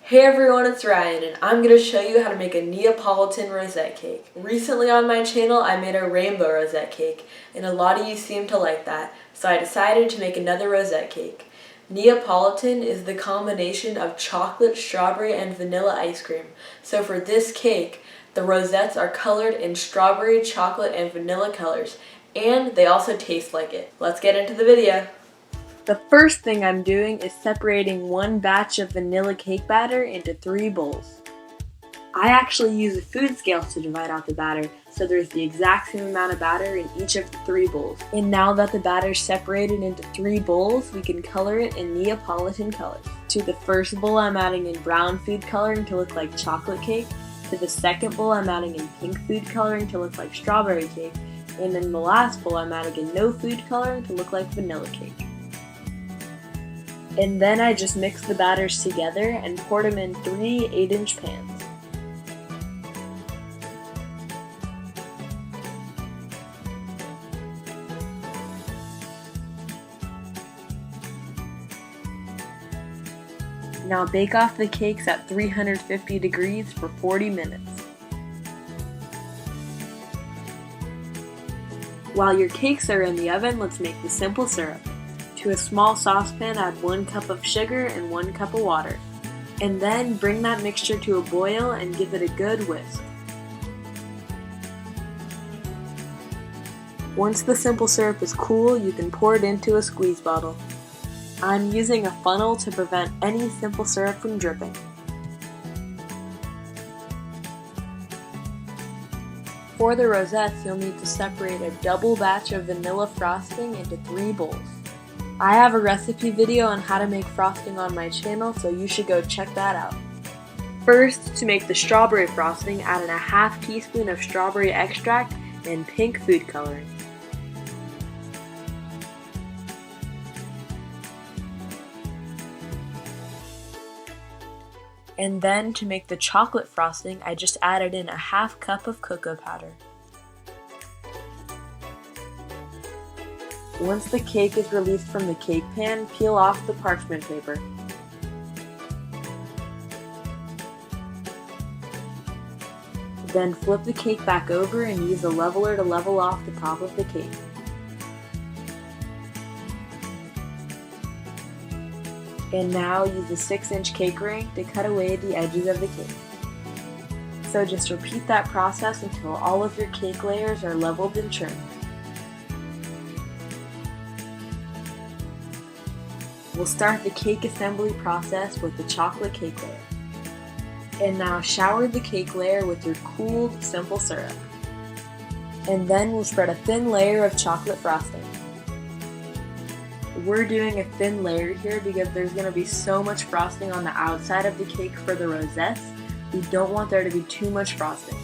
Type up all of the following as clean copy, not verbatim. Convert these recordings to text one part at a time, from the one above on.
Hey everyone, it's Ryan, and I'm going to show you how to make a Neapolitan rosette cake. Recently on my channel, I made a rainbow rosette cake, and a lot of you seem to like that, so I decided to make another rosette cake. Neapolitan is the combination of chocolate, strawberry, and vanilla ice cream. So for this cake, the rosettes are colored in strawberry, chocolate, and vanilla colors, and they also taste like it. Let's get into the video. The first thing I'm doing is separating one batch of vanilla cake batter into 3 bowls. I actually use a food scale to divide out the batter, so there's the exact same amount of batter in each of the 3 bowls. And now that the batter is separated into 3 bowls, we can color it in Neapolitan colors. To the first bowl, I'm adding in brown food coloring to look like chocolate cake. To the second bowl, I'm adding in pink food coloring to look like strawberry cake. And in the last bowl, I'm adding in no food coloring to look like vanilla cake. And then I just mix the batters together and pour them in 3 8-inch pans. Now bake off the cakes at 350 degrees for 40 minutes. While your cakes are in the oven, let's make the simple syrup. To a small saucepan, add 1 cup of sugar and 1 cup of water. And then bring that mixture to a boil and give it a good whisk. Once the simple syrup is cool, you can pour it into a squeeze bottle. I'm using a funnel to prevent any simple syrup from dripping. For the rosettes, you'll need to separate a double batch of vanilla frosting into 3 bowls. I have a recipe video on how to make frosting on my channel, so you should go check that out. First, to make the strawberry frosting, add in a half teaspoon of strawberry extract and pink food coloring. And then to make the chocolate frosting, I just added in a half cup of cocoa powder. Once the cake is released from the cake pan, peel off the parchment paper. Then flip the cake back over and use a leveler to level off the top of the cake. And now use a 6-inch cake ring to cut away the edges of the cake. So just repeat that process until all of your cake layers are leveled and trimmed. We'll start the cake assembly process with the chocolate cake layer. And now shower the cake layer with your cooled simple syrup. And then we'll spread a thin layer of chocolate frosting. We're doing a thin layer here because there's going to be so much frosting on the outside of the cake for the rosettes. We don't want there to be too much frosting.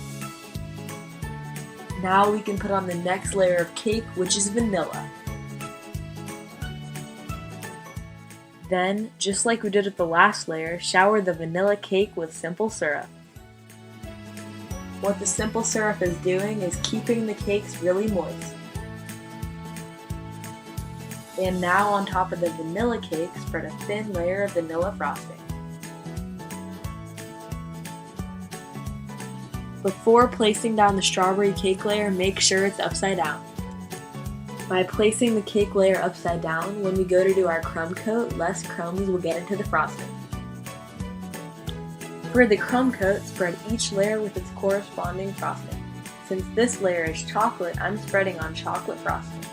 Now we can put on the next layer of cake, which is vanilla. Then, just like we did with the last layer, shower the vanilla cake with simple syrup. What the simple syrup is doing is keeping the cakes really moist. And now on top of the vanilla cake, spread a thin layer of vanilla frosting. Before placing down the strawberry cake layer, make sure it's upside down. By placing the cake layer upside down, when we go to do our crumb coat, less crumbs will get into the frosting. For the crumb coat, spread each layer with its corresponding frosting. Since this layer is chocolate, I'm spreading on chocolate frosting.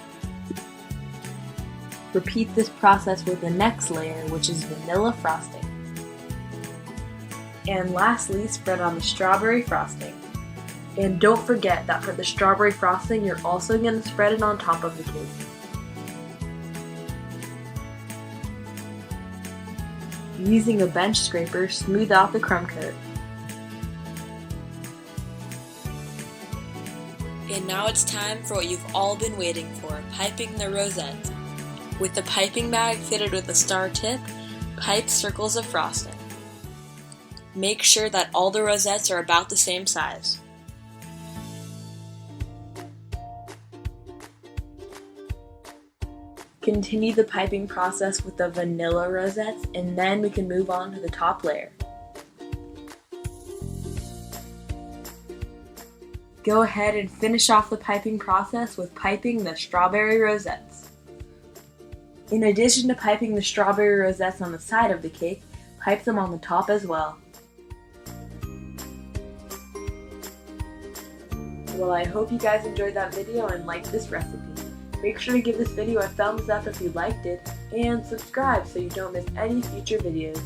Repeat this process with the next layer, which is vanilla frosting. And lastly, spread on the strawberry frosting. And don't forget that for the strawberry frosting, you're also going to spread it on top of the cake. Using a bench scraper, smooth out the crumb coat. And now it's time for what you've all been waiting for, piping the rosettes. With the piping bag fitted with a star tip, pipe circles of frosting. Make sure that all the rosettes are about the same size. Continue the piping process with the vanilla rosettes, and then we can move on to the top layer. Go ahead and finish off the piping process with piping the strawberry rosettes. In addition to piping the strawberry rosettes on the side of the cake, pipe them on the top as well. Well, I hope you guys enjoyed that video and liked this recipe. Make sure to give this video a thumbs up if you liked it, and subscribe so you don't miss any future videos.